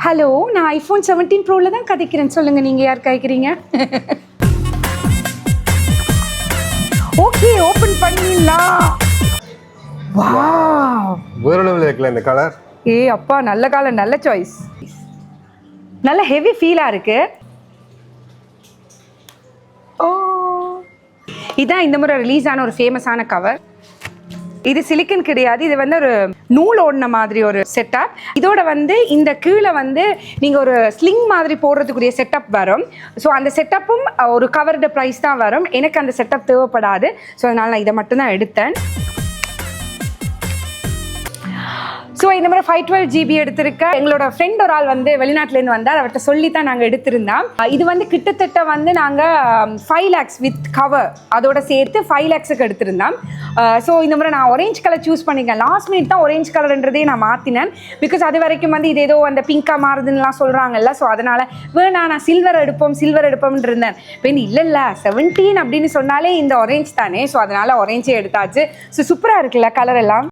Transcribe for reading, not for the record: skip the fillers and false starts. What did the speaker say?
Hello, நான் iPhone 17 ப்ரோல தான் கதைக்கிறேன். சொல்லுங்க, நீங்க யார் கேட்குறீங்க? ஓகே, ஓபன் பண்ணிடலாம். வாவ், வேற லெவல்ல இருக்குல இந்த கலர். அப்பா, நல்ல கலர், நல்ல சாய்ஸ். நல்ல ஹெவி ஃபீலா இருக்கு. ஓ, இதான் இந்த முறை ரிலீஸ் ஆன ஒரு ஃபேமஸான கவர். இது சிலிக்கன் கிடையாது, இது வந்து ஒரு நூல் ஓடின மாதிரி ஒரு செட்டப். இதோட வந்து இந்த கீழே வந்து நீங்கள் ஒரு ஸ்லிங் மாதிரி போடுறதுக்குரிய செட்டப் வரும். ஸோ அந்த செட்டப்பும் ஒரு கவர்டு ப்ரைஸ் தான் வரும். எனக்கு அந்த செட்டப் தேவைப்படாது. ஸோ அதனால் நான் இதை மட்டும்தான் எடுத்தேன். ஸோ இந்த மாதிரி 512 GB எடுத்திருக்கேன். எங்களோட ஃப்ரெண்ட் ஒரு ஆள் வந்து வெளிநாட்டிலேருந்து வந்தார். அவர்கிட்ட சொல்லி தான் நாங்கள் எடுத்திருந்தோம். இது வந்து கிட்டத்தட்ட வந்து நாங்கள் 5 lakhs வித் கவர் அதோட சேர்த்து 5 lakhsக்கு எடுத்திருந்தோம். ஸோ இந்த முறை நான் ஒரேஞ்ச் கலர் சூஸ் பண்ணிக்கேன். லாஸ்ட் மினிட் தான் ஒரேஞ்ச் கலர்ன்றதே நான் மாற்றினேன். பிகாஸ் அது வரைக்கும் வந்து இது ஏதோ அந்த பிங்காக மாறுதுன்னெலாம் சொல்கிறாங்கல்ல. ஸோ அதனால் வேணா நான் சில்வர் எடுப்போம்னு இருந்தேன். இப்போ இல்லை 17 அப்படின்னு சொன்னாலே இந்த ஒரேஞ்ச் தானே. ஸோ அதனால் ஒரேஞ்சே எடுத்தாச்சு. ஸோ சூப்பராக இருக்குல்ல கலர் எல்லாம்.